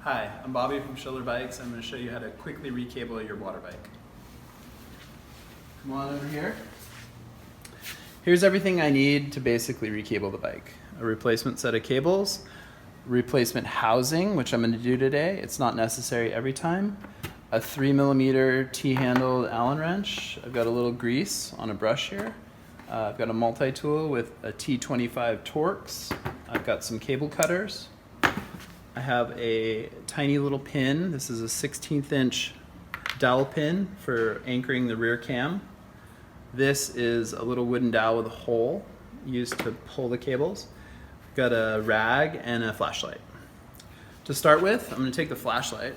Hi, I'm Bobby from Schillerbikes. I'm going to show you how to quickly recable your water bike. Come on over here. Here's everything I need to basically recable the bike. A replacement set of cables, replacement housing, which I'm going to do today. It's not necessary every time. A 3mm T-handled Allen wrench. I've got a little grease on a brush here. I've got a multi-tool with a T25 Torx. I've got some cable cutters. I have a tiny little pin. This is a 16th inch dowel pin for anchoring the rear cam. This is a little wooden dowel with a hole used to pull the cables. I've got a rag and a flashlight. To start with, I'm going to take the flashlight.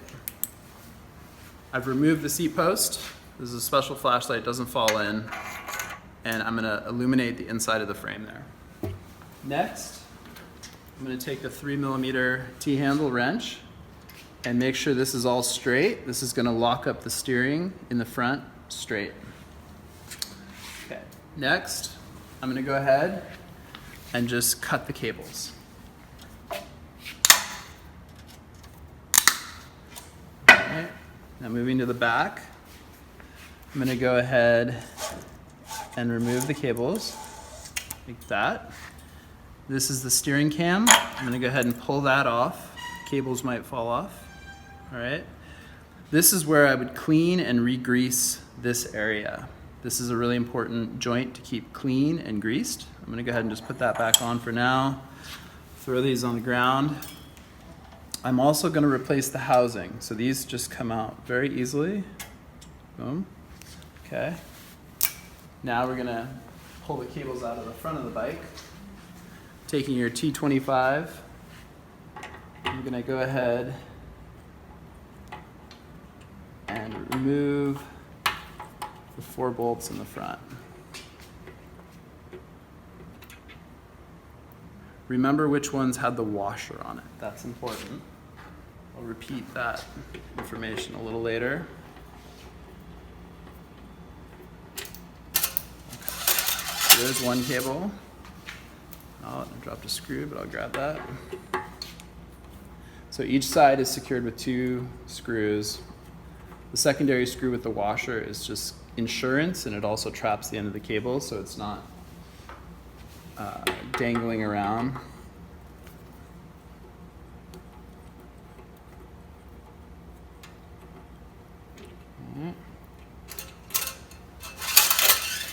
I've removed the seat post. This is a special flashlight, it doesn't fall in. And I'm going to illuminate the inside of the frame there. Next, I'm going to take the 3mm T-handle wrench and make sure this is all straight. This is going to lock up the steering in the front straight. Okay. Next, I'm going to go ahead and just cut the cables. Alright. Now moving to the back, I'm going to go ahead and remove the cables like that. This is the steering cam. I'm going to go ahead and pull that off. Cables might fall off. All right. This is where I would clean and re-grease this area. This is a really important joint to keep clean and greased. I'm going to go ahead and just put that back on for now. Throw these on the ground. I'm also going to replace the housing. So these just come out very easily. Boom. Okay. Now we're going to pull the cables out of the front of the bike. Taking your T25, I'm going to go ahead and remove the 4 bolts in the front. Remember which ones had the washer on it. That's important. I'll repeat that information a little later. Okay. There's one cable. Oh, I dropped a screw, but I'll grab that. So each side is secured with 2 screws. The secondary screw with the washer is just insurance, and it also traps the end of the cable so it's not dangling around.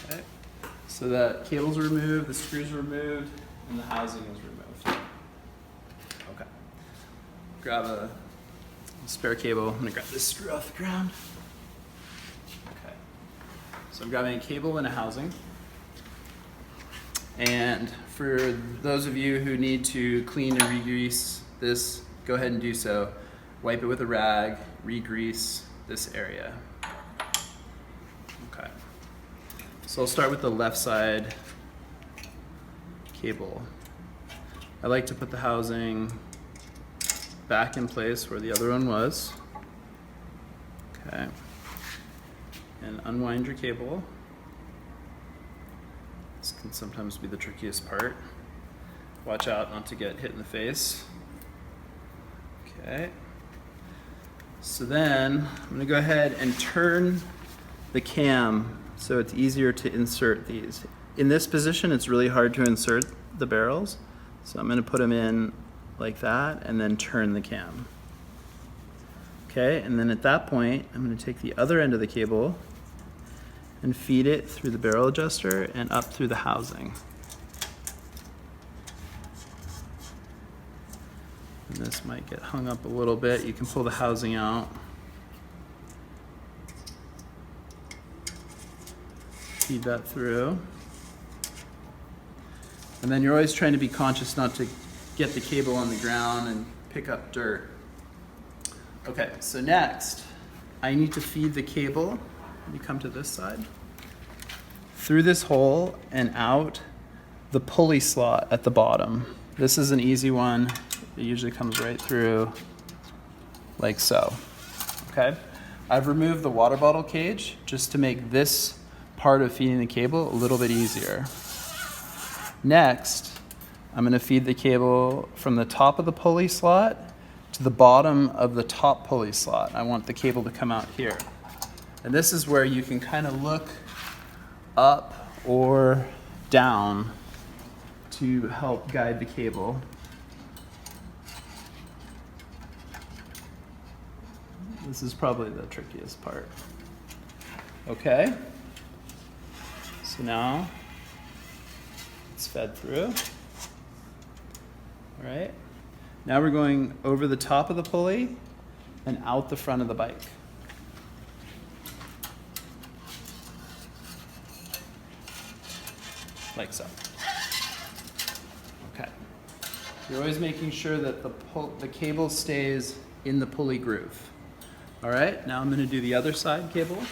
Okay. So that cable's removed, the screws are removed, and the housing is removed. Okay. Grab a spare cable. I'm going to grab this screw off the ground. Okay. So I'm grabbing a cable and a housing. And for those of you who need to clean and re-grease this, go ahead and do so. Wipe it with a rag, re-grease this area. Okay. So I'll start with the left side cable. I like to put the housing back in place where the other one was. Okay. And unwind your cable. This can sometimes be the trickiest part. Watch out not to get hit in the face. Okay. So then I'm going to go ahead and turn the cam so it's easier to insert these. In this position, it's really hard to insert the barrels. So I'm going to put them in like that and then turn the cam. Okay, and then at that point, I'm going to take the other end of the cable and feed it through the barrel adjuster and up through the housing. And this might get hung up a little bit. You can pull the housing out. Feed that through. And then you're always trying to be conscious not to get the cable on the ground and pick up dirt. Okay, so next, I need to feed the cable. Let me come to this side. Through this hole and out the pulley slot at the bottom. This is an easy one. It usually comes right through like so. Okay, I've removed the water bottle cage just to make this part of feeding the cable a little bit easier. Next, I'm going to feed the cable from the top of the pulley slot to the bottom of the top pulley slot. I want the cable to come out here. And this is where you can kind of look up or down to help guide the cable. This is probably the trickiest part. Okay. So now it's fed through. All right. Now we're going over the top of the pulley and out the front of the bike. Like so. Okay. You're always making sure that the cable stays in the pulley groove. All right, now I'm going to do the other side cable.